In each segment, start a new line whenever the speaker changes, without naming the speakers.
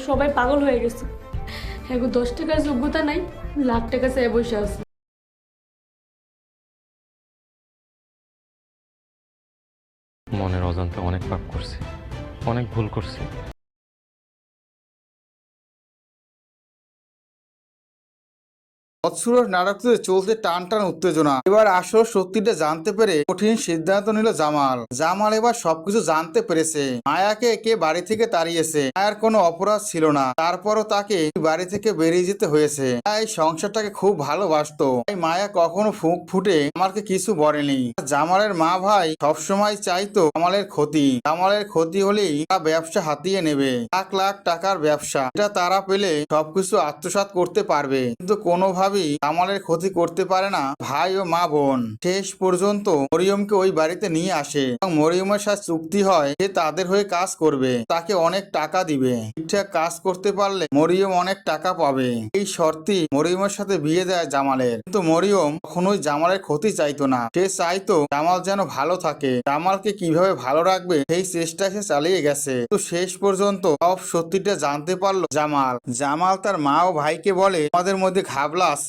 সবাই পাগল হয়ে গেছে। এখন 10 টাকার যোগ্যতা নাই, লাখ টাকা চেয়ে বসে আছে।
মনের অজান্তে অনেক পাপ করছি, অনেক ভুল করছি।
বৎসরের নাটকটিতে চলতে টান টান উত্তেজনা। এবার আসল সত্যিটা জানতে পেরে কঠিন সিদ্ধান্ত নিল জামাল। জামাল এবার সবকিছু জানতে পেরেছে। মায়াকে কে বাড়ি থেকে তাড়িয়েছে। মায়ার কোনো অপরাধ ছিল না, তারপরও তাকে বাড়ি থেকে বেরিয়ে যেতে হয়েছে। এই সংসারটাকে খুব ভালোবাসতো, তাই মায়া কখনো ফুঁক ফুটে আমাকে কিছু বলেনি। জামালের মা ভাই সবসময় চাইতো জামালের ক্ষতি। জামালের ক্ষতি হলেই তারা ব্যবসা হাতিয়ে নেবে, লাখ লাখ টাকার ব্যবসা। এটা তারা পেলে সবকিছু আত্মসাৎ করতে পারবে, কিন্তু কোনোভাবে জামালের ক্ষতি করতে পারে না ভাই ও মা বোন। শেষ পর্যন্ত মরিয়মকে ওই বাড়িতে নিয়ে আসে এবং মরিয়মের সাথে চুক্তি হয় যে তাদের হয়ে কাজ করবে, তাকে অনেক টাকা দিবে। ঠিকঠাক কাজ করতে পারলে মরিয়ম অনেক টাকা পাবে। এই শর্তে মরিয়মের সাথে বিয়ে দেয় জামালের। কিন্তু মরিয়ম কখনোই জামালের ক্ষতি চাইতো না, সে চাইতো জামাল যেন ভালো থাকে। জামালকে কিভাবে ভালো রাখবে সেই চেষ্টা সে চালিয়ে গেছে। তো শেষ পর্যন্ত সব সত্যিটা জানতে পারলো জামাল। জামাল তার মা ও ভাইকে বলে আমাদের মধ্যে ঘাবলা আছে।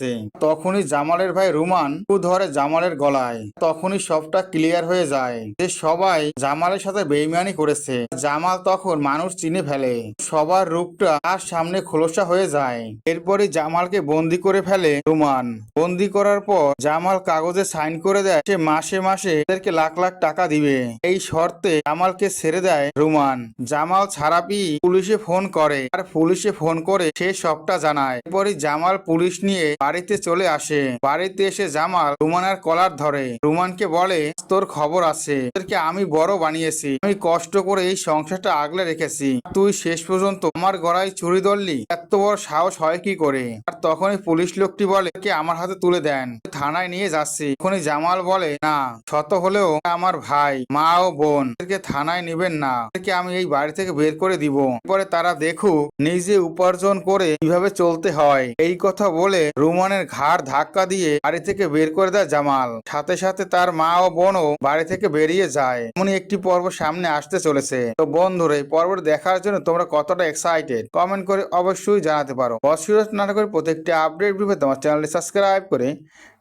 তখনই জামালের ভাই রুমান ধরে জামালের গলায়। তখনই সবটা ক্লিয়ার হয়ে যায় যে সবাই জামালের সাথে বেইমানি করেছে। জামাল তখন মানুষ চিনে ফেলে, সবার রূপটা তার সামনে খোলসা হয়ে যায়। এরপরই জামালকে বন্দি করে ফেলে রুমান। বন্দি করার পর জামাল কাগজে সাইন করে দেয় সে মাসে মাসে এদেরকে লাখ লাখ টাকা দিবে। এই শর্তে জামালকে ছেড়ে দেয় রুমান। জামাল ছাড়া পেয়ে পুলিশে ফোন করে, আর পুলিশে ফোন করে সে সবটা জানায়। এরপরই জামাল পুলিশ নিয়ে বাড়িতে চলে আসে। বাড়িতে এসে জামাল রুমানের কলার ধরে, রুমানকে বলে তোর খবর আছে, তোদেরকে আমি বড় বানিয়েছি, আমি কষ্ট করে এই সংসারটা আগলে রেখেছি, তুই শেষ পর্যন্ত আমার গলায় ছুরি ধরলি, এত বড় সাহস হয় কি করে? আর তখনই পুলিশ লোকটি বলে কে আমার হাতে তুলে দেন, থানায় নিয়ে যাচ্ছি। তখনই জামাল বলে না, শত হলেও আমার ভাই, মা ও বোন, এদেরকে থানায় নেবেন না, এদেরকে আমি এই বাড়ি থেকে বের করে দিব। পরে তারা দেখুক নিজে উপার্জন করে কিভাবে চলতে হয়। এই কথা বলে রুমানের ঘাড় ধাক্কা দিয়ে বাড়ি থেকে বের করে দেয় জামাল। সাথে সাথে তার মা ও বোনও বাড়ি থেকে বেরিয়ে যায়। এমনই একটি পর্ব সামনে আসতে চলেছে। তো বন্ধুরা, এই পর্বটি দেখার জন্য তোমরা কতটা এক্সাইটেড কমেন্ট করে অবশ্যই জানাতে পারো। বৎসরের নাটকের প্রত্যেকটি আপডেট পেতে তোমার চ্যানেলটি সাবস্ক্রাইব করে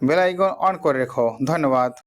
বেল আইকন অন করে রেখো। ধন্যবাদ।